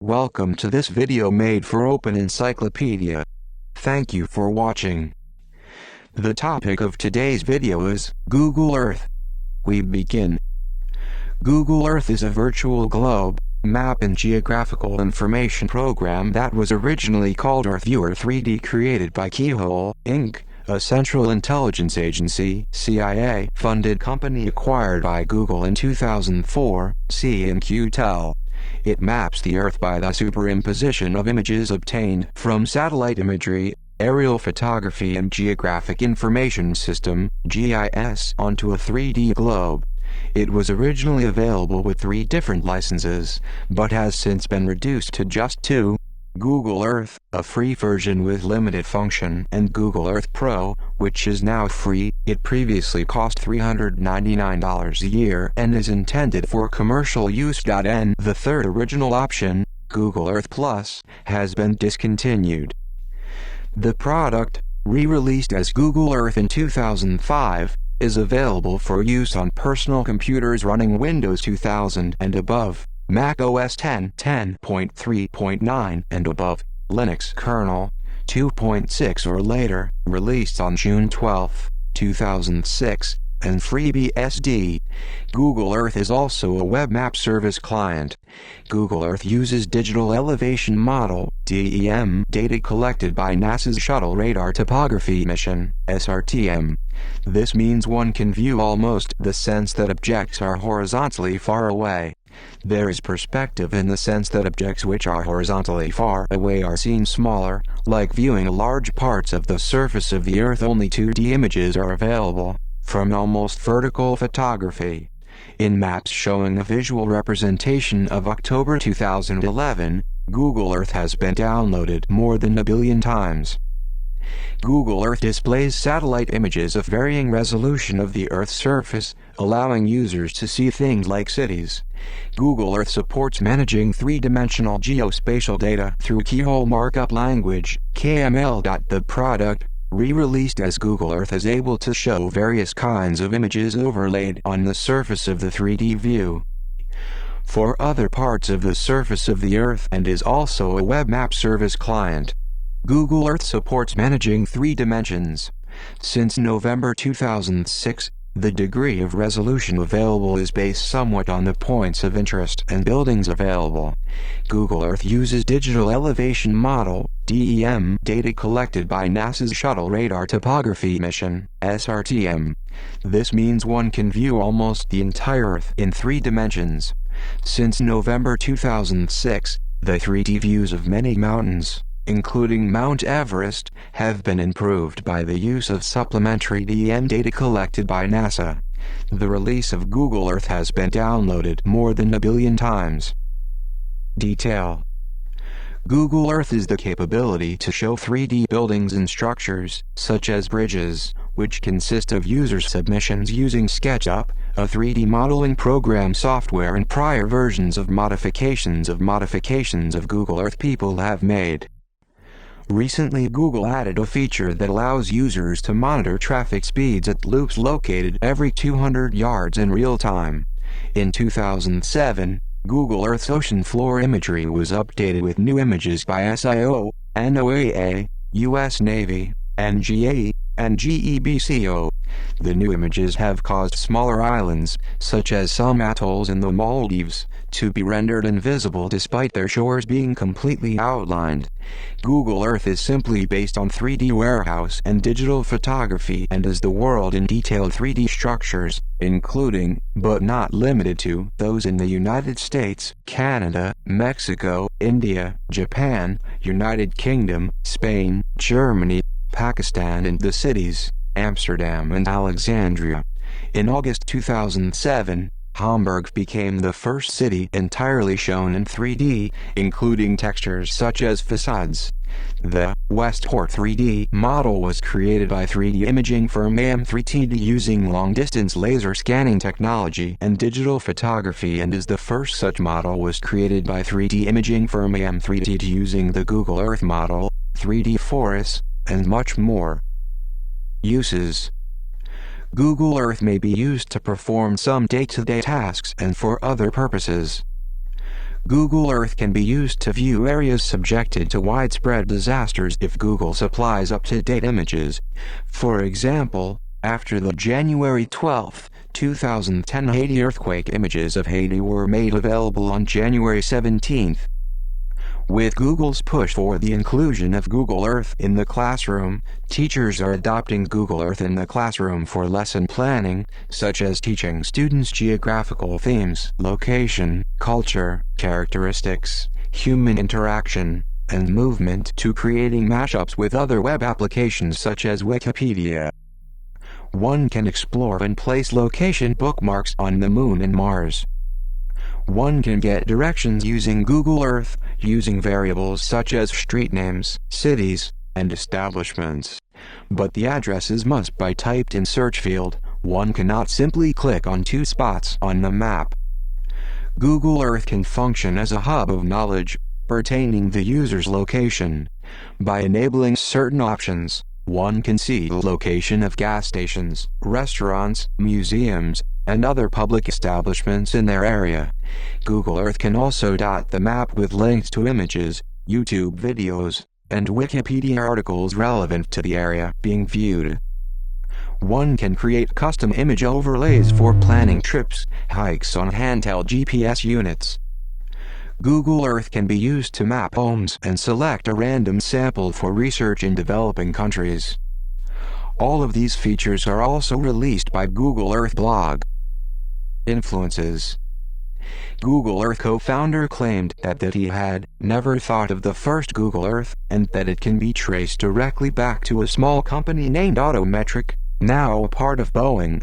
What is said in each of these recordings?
Welcome to this video made for Open Encyclopedia. Thank you for watching. The topic of today's video is Google Earth. We begin. Google Earth is a virtual globe, map and geographical information program that was originally called Earth Viewer 3D, created by Keyhole, Inc., a Central Intelligence Agency (CIA) funded company acquired by Google in 2004, C&Q-Tel. It maps the Earth by the superimposition of images obtained from satellite imagery, aerial photography and geographic information system (GIS) onto a 3D globe. It was originally available with 3 different licenses, but has since been reduced to just 2. Google Earth, a free version with limited function, and Google Earth Pro, which is now free. It previously cost $399 a year and is intended for commercial use. The third original option, Google Earth Plus, has been discontinued. The product, re-released as Google Earth in 2005, is available for use on personal computers running Windows 2000 and above, Mac OS X 10.3.9 and above, Linux kernel 2.6 or later, released on June 12, 2006, and FreeBSD. Google Earth is also a web map service client. Google Earth uses digital elevation model (DEM) data collected by NASA's Shuttle radar topography mission (SRTM). This means one can view almost the sense that objects are horizontally far away. There is perspective in the sense that objects which are horizontally far away are seen smaller, like viewing large parts of the surface of the Earth. Only 2D images are available from almost vertical photography. In maps showing a visual representation of October 2011, Google Earth has been downloaded more than 1 billion times. Google Earth displays satellite images of varying resolution of the Earth's surface, allowing users to see things like cities. Google Earth supports managing 3-dimensional geospatial data through Keyhole Markup Language, KML. The product, re-released as Google Earth, is able to show various kinds of images overlaid on the surface of the 3D view for other parts of the surface of the Earth, and is also a web map service client. Google Earth supports managing 3 dimensions. Since November 2006, the degree of resolution available is based somewhat on the points of interest and buildings available. Google Earth uses digital elevation model (DEM) data collected by NASA's Shuttle radar topography mission (SRTM). This means one can view almost the entire Earth in 3 dimensions. Since November 2006, the 3D views of many mountains, including Mount Everest, have been improved by the use of supplementary DEM data collected by NASA. The release of Google Earth has been downloaded more than 1 billion times. Detail. Google Earth is the capability to show 3D buildings and structures, such as bridges, which consist of user submissions using SketchUp, a 3D modeling program software, and prior versions of modifications of Google Earth people have made. Recently, Google added a feature that allows users to monitor traffic speeds at loops located every 200 yards in real time. In 2007, Google Earth's ocean floor imagery was updated with new images by SIO, NOAA, US Navy, NGA, and GEBCO. The new images have caused smaller islands, such as some atolls in the Maldives, to be rendered invisible despite their shores being completely outlined. Google Earth is simply based on 3D warehouse and digital photography, and is the world in detailed 3D structures, including, but not limited to, those in the United States, Canada, Mexico, India, Japan, United Kingdom, Spain, Germany, Pakistan, and the cities Amsterdam and Alexandria. In August 2007, Hamburg became the first city entirely shown in 3D, including textures such as facades. The Westport 3D model was created by 3D imaging firm AM3D using long-distance laser scanning technology and digital photography, and is the first such model was created by 3D imaging firm AM3D using the Google Earth model, 3D forests, and much more. Uses. Google Earth may be used to perform some day-to-day tasks and for other purposes. Google Earth can be used to view areas subjected to widespread disasters if Google supplies up-to-date images. For example, after the January 12, 2010 Haiti earthquake, images of Haiti were made available on January 17. With Google's push for the inclusion of Google Earth in the classroom, teachers are adopting Google Earth in the classroom for lesson planning, such as teaching students geographical themes, location, culture, characteristics, human interaction, and movement, to creating mashups with other web applications such as Wikipedia. One can explore and place location bookmarks on the Moon and Mars. One can get directions using Google Earth, using variables such as street names, cities, and establishments. But the addresses must be typed in search field. One cannot simply click on two spots on the map. Google Earth can function as a hub of knowledge pertaining the user's location. By enabling certain options, one can see the location of gas stations, restaurants, museums, and other public establishments in their area. Google Earth can also dot the map with links to images, YouTube videos, and Wikipedia articles relevant to the area being viewed. One can create custom image overlays for planning trips, hikes on handheld GPS units. Google Earth can be used to map homes and select a random sample for research in developing countries. All of these features are also released by Google Earth blog. Influences. Google Earth co-founder claimed that he had never thought of the first Google Earth, and that it can be traced directly back to a small company named Autometric, now a part of Boeing.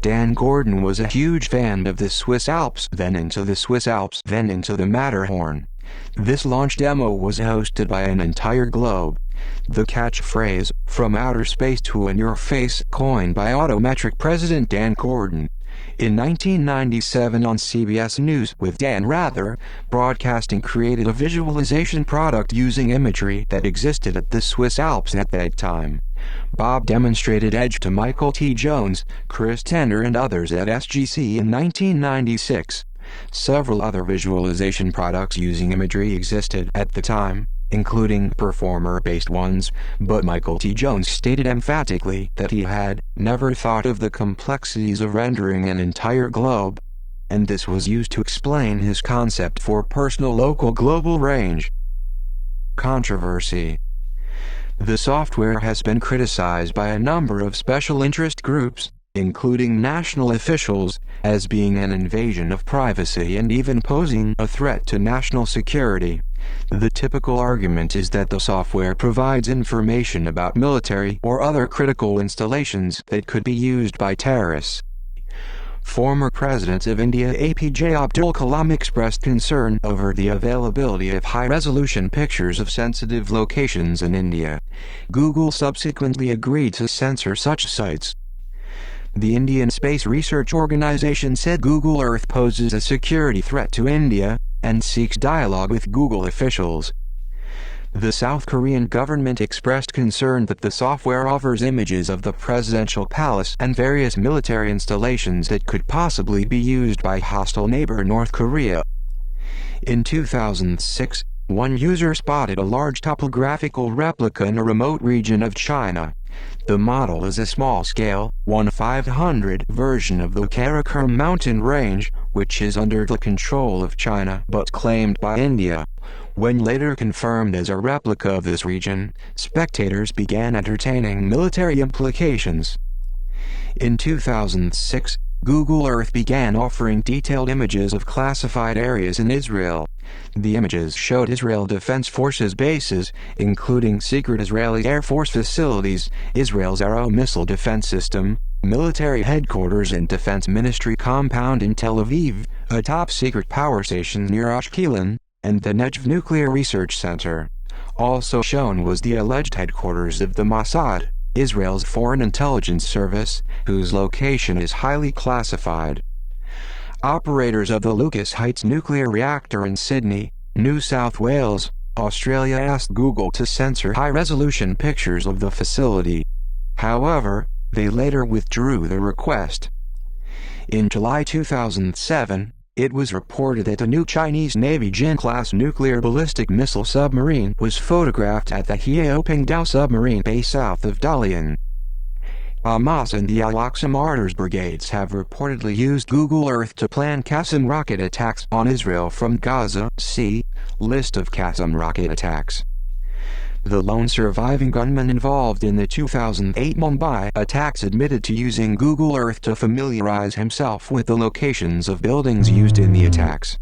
Dan Gordon was a huge fan of the Swiss Alps, then into the Matterhorn. This launch demo was hosted by an entire globe. The catchphrase, "From outer space to in your face," coined by Autometric president Dan Gordon. In 1997 on CBS News with Dan Rather, Broadcasting created a visualization product using imagery that existed at the Swiss Alps at that time. Bob demonstrated Edge to Michael T. Jones, Chris Tenner and others at SGC in 1996. Several other visualization products using imagery existed at the time, including performer-based ones, but Michael T. Jones stated emphatically that he had never thought of the complexities of rendering an entire globe, and this was used to explain his concept for personal local global range. Controversy. The software has been criticized by a number of special interest groups, including national officials, as being an invasion of privacy and even posing a threat to national security. The typical argument is that the software provides information about military or other critical installations that could be used by terrorists. Former President of India APJ Abdul Kalam expressed concern over the availability of high-resolution pictures of sensitive locations in India. Google subsequently agreed to censor such sites. The Indian Space Research Organization said Google Earth poses a security threat to India, and seeks dialogue with Google officials. The South Korean government expressed concern that the software offers images of the presidential palace and various military installations that could possibly be used by hostile neighbor North Korea. In 2006, one user spotted a large topographical replica in a remote region of China. The model is a small-scale, 1/500 version of the Karakoram mountain range, which is under the control of China but claimed by India. When later confirmed as a replica of this region, spectators began entertaining military implications. In 2006, Google Earth began offering detailed images of classified areas in Israel. The images showed Israel Defense Forces bases, including secret Israeli Air Force facilities, Israel's Arrow missile defense system, military headquarters and defense ministry compound in Tel Aviv, a top-secret power station near Ashkelon, and the Negev Nuclear Research Center. Also shown was the alleged headquarters of the Mossad, Israel's foreign intelligence service, whose location is highly classified. Operators of the Lucas Heights nuclear reactor in Sydney, New South Wales, Australia asked Google to censor high-resolution pictures of the facility. However, they later withdrew the request. In July 2007, It was reported that a new Chinese Navy Jin-class nuclear ballistic missile submarine was photographed at the Heao-Pingdao submarine base south of Dalian. Hamas and the Al-Aqsa Martyrs Brigades have reportedly used Google Earth to plan Qassam rocket attacks on Israel from Gaza. See List of Qassam rocket attacks. The lone surviving gunman involved in the 2008 Mumbai attacks admitted to using Google Earth to familiarize himself with the locations of buildings used in the attacks.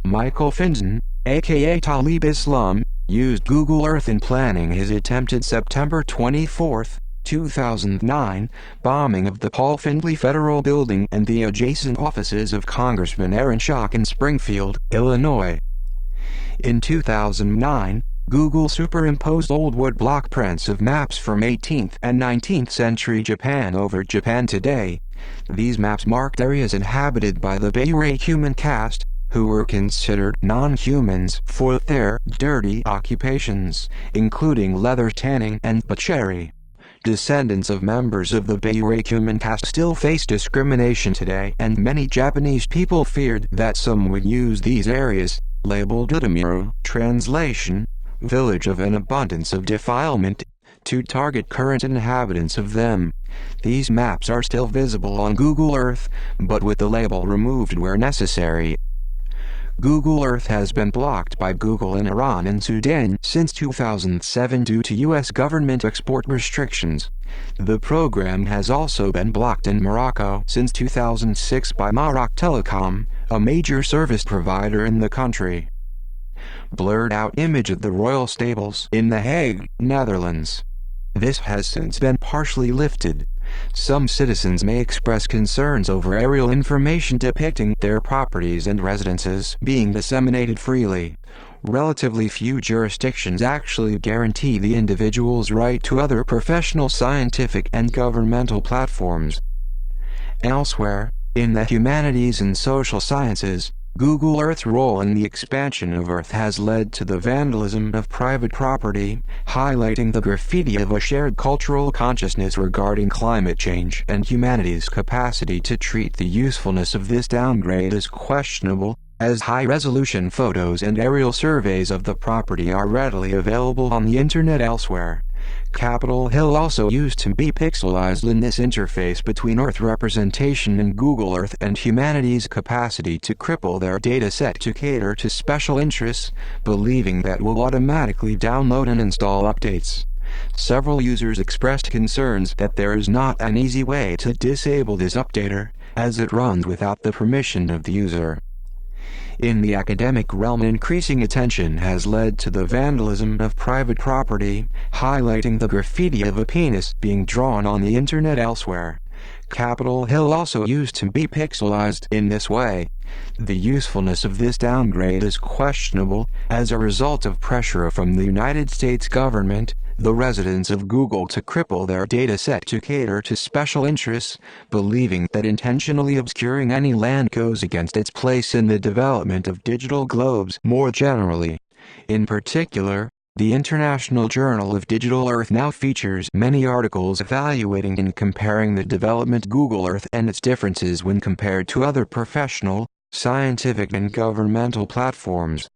Michael Finson, aka Talib Islam, used Google Earth in planning his attempted September 24, 2009, bombing of the Paul Findlay Federal Building and the adjacent offices of Congressman Aaron Schock in Springfield, Illinois. In 2009, Google superimposed old wood block prints of maps from 18th and 19th century Japan over Japan today. These maps marked areas inhabited by the Beirut human caste, who were considered non-humans for their dirty occupations, including leather tanning and butchery. Descendants of members of the Beirut human caste still face discrimination today, and many Japanese people feared that some would use these areas, labeled Udamiru, translation, village of an abundance of defilement, to target current inhabitants of them. These maps are still visible on Google Earth, but with the label removed where necessary. Google Earth has been blocked by Google in Iran and Sudan since 2007 due to U.S. government export restrictions. The program has also been blocked in Morocco since 2006 by Maroc Telecom, a major service provider in the country. Blurred out image of the royal stables in The Hague, Netherlands. This has since been partially lifted. Some citizens may express concerns over aerial information depicting their properties and residences being disseminated freely. Relatively few jurisdictions actually guarantee the individual's right to other professional, scientific, and governmental platforms. Elsewhere, in the humanities and social sciences, Google Earth's role in the expansion of Earth has led to the vandalism of private property, highlighting the graffiti of a shared cultural consciousness regarding climate change, and humanity's capacity to treat the usefulness of this downgrade as questionable, as high-resolution photos and aerial surveys of the property are readily available on the internet elsewhere. Capitol Hill also used to be pixelized in this interface between Earth representation and Google Earth and humanity's capacity to cripple their dataset to cater to special interests, believing that will automatically download and install updates. Several users expressed concerns that there is not an easy way to disable this updater, as it runs without the permission of the user. In the academic realm, increasing attention has led to the vandalism of private property, highlighting the graffiti of a penis being drawn on the internet elsewhere. Capitol Hill also used to be pixelized in this way. The usefulness of this downgrade is questionable, as a result of pressure from the United States government, the residents of Google to cripple their dataset to cater to special interests, believing that intentionally obscuring any land goes against its place in the development of digital globes more generally. In particular, the International Journal of Digital Earth now features many articles evaluating and comparing the development of Google Earth and its differences when compared to other professional, scientific and governmental platforms.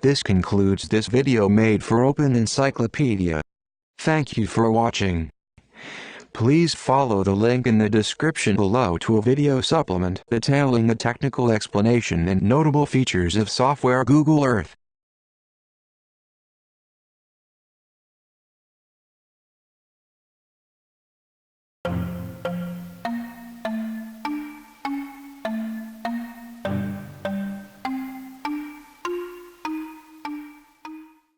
This concludes this video made for Open Encyclopedia. Thank you for watching. Please follow the link in the description below to a video supplement detailing the technical explanation and notable features of software Google Earth.